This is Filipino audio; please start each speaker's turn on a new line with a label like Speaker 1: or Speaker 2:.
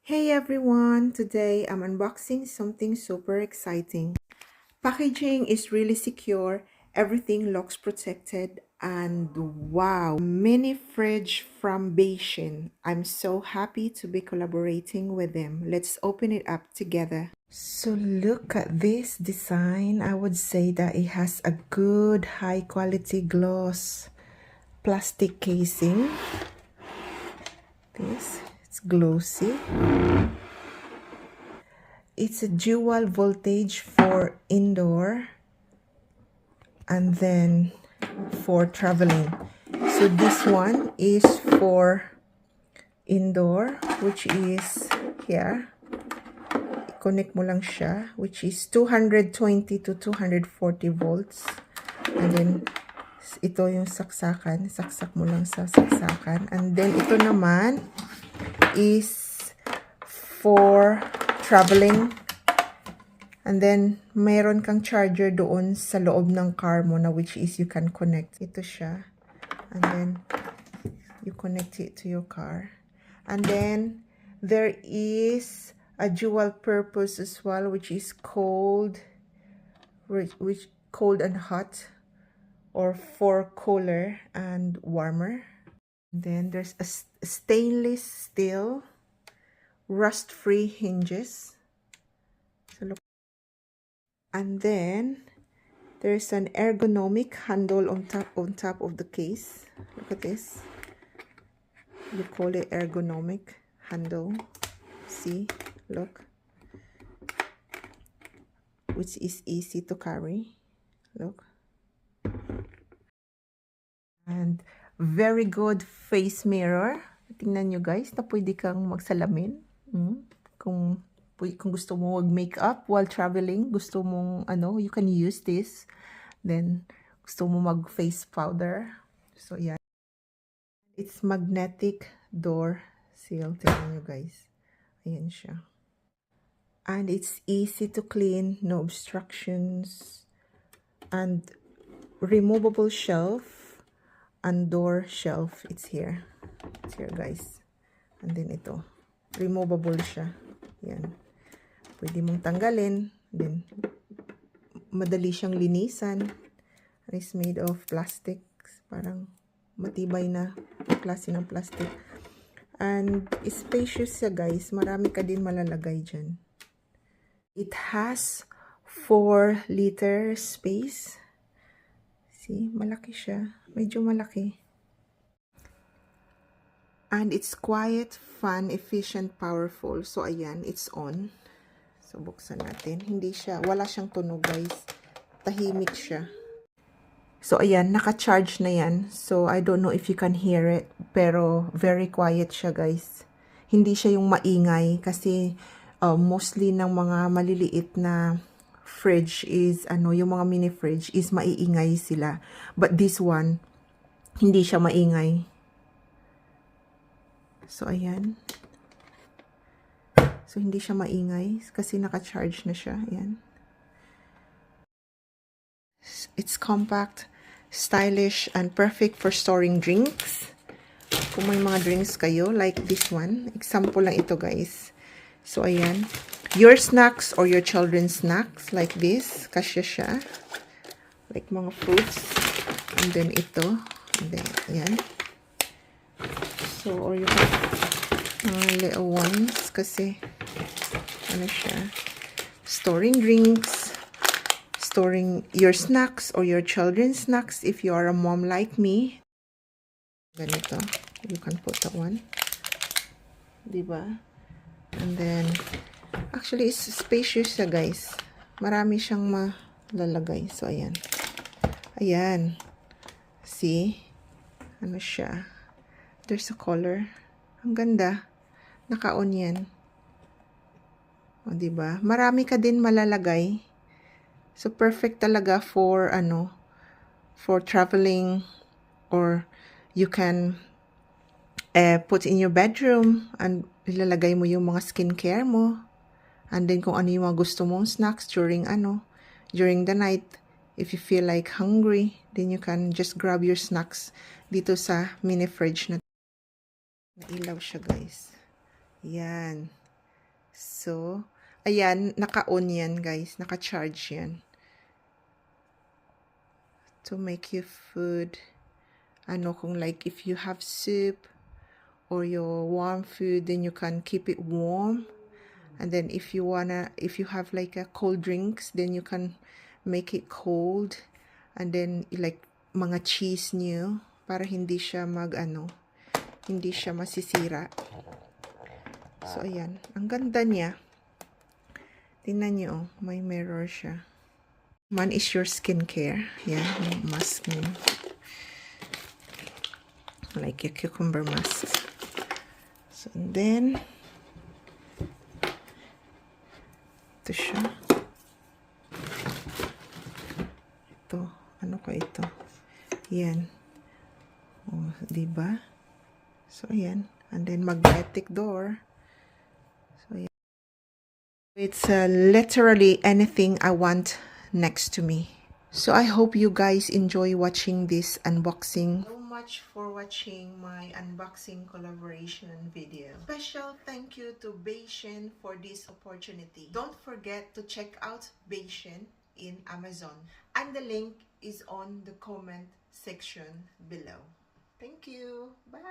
Speaker 1: Hey everyone! Today I'm unboxing something super exciting. Packaging is really secure, everything looks protected, and wow, mini fridge from Beijing. I'm so happy to be collaborating with them. Let's open it up together. So look at this design. I would say that it has a good high quality gloss plastic casing. It's glossy. It's a dual voltage for indoor and then for traveling. So this one is for indoor, which is here. Connect mo lang siya, which is 220 to 240 volts. And then ito yung saksakan. Saksak mo lang sa saksakan. And then ito naman is for traveling. And then, mayroon kang charger doon sa loob ng car mo na which is you can connect. Ito siya. And then, you connect it to your car. And then, there is a dual purpose as well, which is cold and hot, or for cooler and warmer. And then, there's a stainless steel, rust-free hinges. So, look. And then there's an ergonomic handle on top of the case. Look at this. You call it ergonomic handle. See, look. Which is easy to carry. Look. And very good face mirror. Tingnan nyo guys, na pwede kang magsalamin. Kung gusto mo mag-makeup while traveling, gusto mong you can use this. Then gusto mo mag-face powder. So yeah. It's magnetic door seal. Tingnan nyo guys. Ayan siya. And it's easy to clean, no obstructions. And removable shelf and door shelf. It's here. It's here guys. And then ito. Removable siya. Yan. Pwede mong tanggalin. Then, madali siyang linisan. It's made of plastic. Parang matibay na klase ng plastic. And spacious siya guys. Marami ka din malalagay dyan. It has 4 liter space. See, malaki siya. Medyo malaki. And it's quiet, fun, efficient, powerful. So, ayan, it's on. So, buksan natin. Wala siyang tunog, guys. Tahimik siya. So, ayan, naka-charge na yan. So, I don't know if you can hear it. Pero, very quiet siya, guys. Hindi siya yung maingay. Kasi, mostly ng mga maliliit na fridge is, yung mga mini fridge is maiingay sila. But this one, hindi siya maingay. So, ayan. So, hindi siya maingay kasi naka-charge na siya. Ayan. It's compact, stylish, and perfect for storing drinks. Kung may mga drinks kayo, like this one. Example lang ito, guys. So, ayan. Your snacks or your children's snacks, like this. Kasya siya. Like mga fruits. And then ito. And then, ayan. So, or you have little ones kasi siya, storing drinks, storing your snacks or your children's snacks if you are a mom like me. Ganito, you can put that one, diba? And then actually it's spacious siya guys, marami siyang malalagay. So ayan, see, siya, there's a color, ang ganda, naka-on yan. O, diba? Marami ka din malalagay. So, perfect talaga for, for traveling, or you can put in your bedroom and ilalagay mo yung mga skincare mo. And then, kung ano yung mga gusto mong snacks during the night. If you feel like hungry, then you can just grab your snacks dito sa mini fridge na. Nailaw siya, guys. Yan. So, ayan, naka-on yan, guys. Naka-charge yan. To make your food, kung like if you have soup or your warm food, then you can keep it warm. And then if you have like a cold drinks, then you can make it cold. And then like mga cheese niyo para hindi siya hindi siya masisira. So ayan, ang ganda niya. Tingnan niyo, may mirror siya. Man is your skincare. Yan, mask niyo. Like a cucumber mask. So and then ito siya. Ito. Ano ka ito? Yan. Oh, diba? So, ayan. And then, magnetic door. So, ayan. It's literally anything I want next to me. So, I hope you guys enjoy watching this unboxing. So much for watching my unboxing collaboration video. Special thank you to Beijing for this opportunity. Don't forget to check out Beijing in Amazon, and the link is on the comment section below. Thank you. Bye.